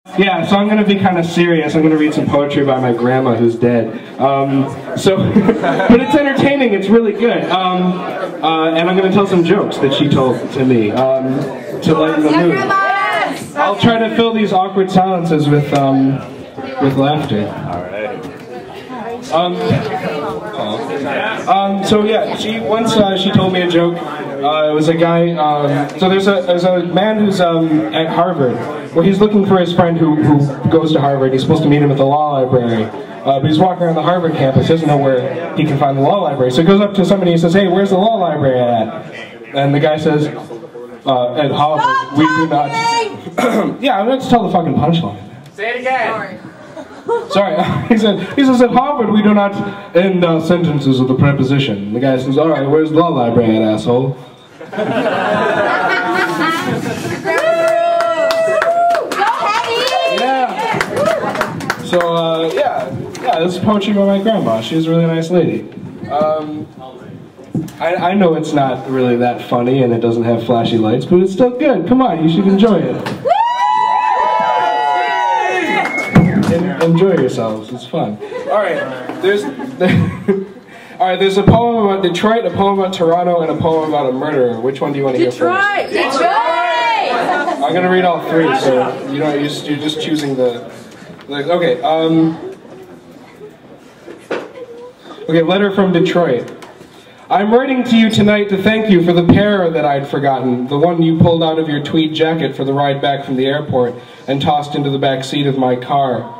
Yeah, so I'm going to be kind of serious. I'm going to read some poetry by my grandma who's dead. But it's entertaining. It's really good. And I'm going to tell some jokes that she told to me to lighten the mood. I'll try to fill these awkward silences with laughter. All right. So yeah, she told me a joke. It was a guy. So there's a man who's at Harvard. Well, he's looking for his friend who goes to Harvard. He's supposed to meet him at the law library. But he's walking around the Harvard campus, doesn't know where he can find the law library. So he goes up to somebody and says, "Hey, where's the law library at?" And the guy says, "At Harvard, we do not." Yeah, I'm going to tell the fucking punchline. Say it again. Sorry. He says, "At Harvard, we do not end our sentences with a preposition." And the guy says, "All right, where's the law library at, asshole?" So, yeah, this is poetry by my grandma. She's a really nice lady. I know it's not really that funny and it doesn't have flashy lights, but it's still good. Come on, you should enjoy it. Enjoy yourselves, it's fun. Alright, there's a poem about Detroit, a poem about Toronto, and a poem about a murderer. Which one do you want to hear first? Detroit! I'm going to read all three, so you're just choosing the... Okay, okay, letter from Detroit. I'm writing to you tonight to thank you for the pear that I'd forgotten, the one you pulled out of your tweed jacket for the ride back from the airport and tossed into the back seat of my car.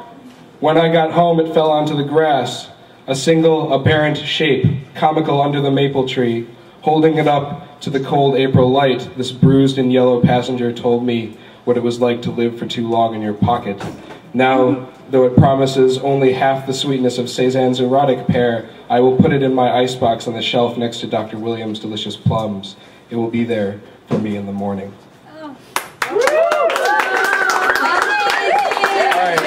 When I got home, it fell onto the grass, a single apparent shape, comical under the maple tree. Holding it up to the cold April light, this bruised and yellow passenger told me what it was like to live for too long in your pocket. Now, though it promises only half the sweetness of Cézanne's erotic pear, I will put it in my icebox on the shelf next to Dr. Williams' delicious plums. It will be there for me in the morning. Alright,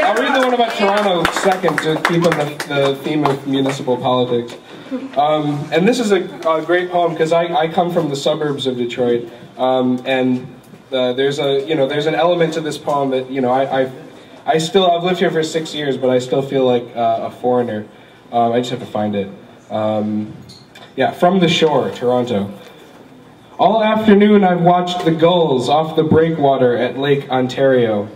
I'll read the one about Toronto second to keep on the theme of municipal politics. And this is a great poem because I come from the suburbs of Detroit, and there's an element to this poem that, I've lived here for 6 years, but I still feel like a foreigner. I just have to find it. Yeah, From the Shore, Toronto. All afternoon I've watched the gulls off the breakwater at Lake Ontario.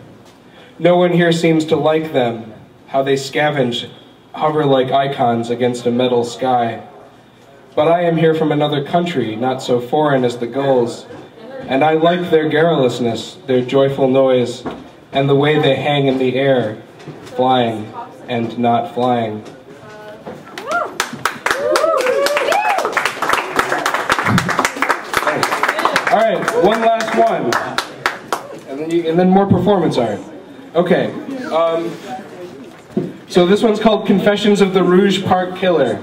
No one here seems to like them, how they scavenge, hover like icons against a metal sky. But I am here from another country, not so foreign as the gulls, and I like their garrulousness, their joyful noise, and the way they hang in the air, flying and not flying. All right, one last one, and then more performance art. Okay, so this one's called Confessions of the Rouge Park Killer.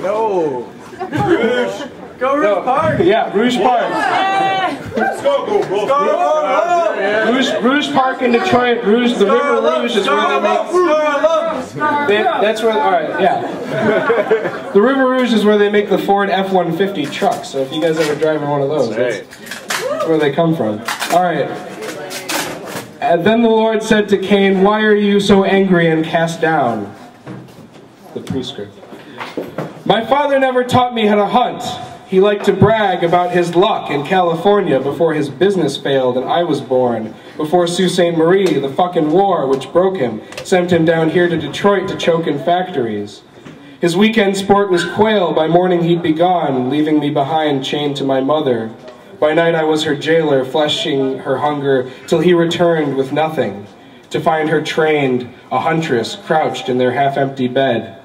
No. Rouge. Go Rouge Park. Yeah, Rouge Park. Let's go. Rouge Park in Detroit. The River Rouge is where they make. That's where. All right, yeah. The River Rouge is where they make the Ford F-150 trucks. So if you guys ever drive in one of those, that's where they come from. All right. And then the Lord said to Cain, "Why are you so angry and cast down?" The prescript. My father never taught me how to hunt. He liked to brag about his luck in California before his business failed and I was born. Before Sault Ste. Marie, the fucking war which broke him, sent him down here to Detroit to choke in factories. His weekend sport was quail. By morning he'd be gone, leaving me behind chained to my mother. By night I was her jailer, fleshing her hunger till he returned with nothing, to find her trained, a huntress, crouched in their half-empty bed.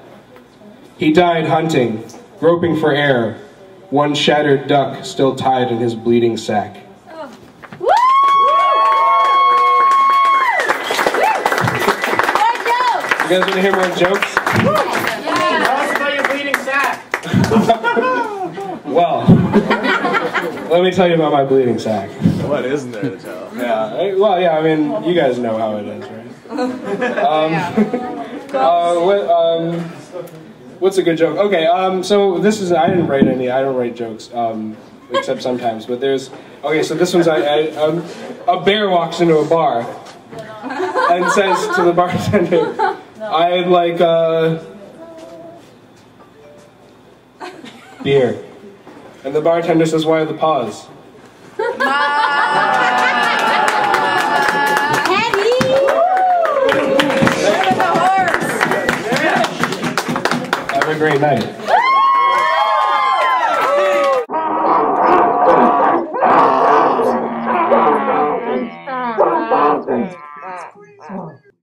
He died hunting, groping for air, one shattered duck still tied in his bleeding sack. Oh. You guys want to hear more jokes? Tell us about your bleeding sack. Well, let me tell you about my bleeding sack. What isn't there to tell? Yeah, well, yeah, I mean, you guys know how it is, right? What's a good joke? Okay, so this is, I don't write jokes, except sometimes, but there's, okay, so this one's, a bear walks into a bar, and says to the bartender, I'd like beer. And the bartender says, why the pause? Have a great night.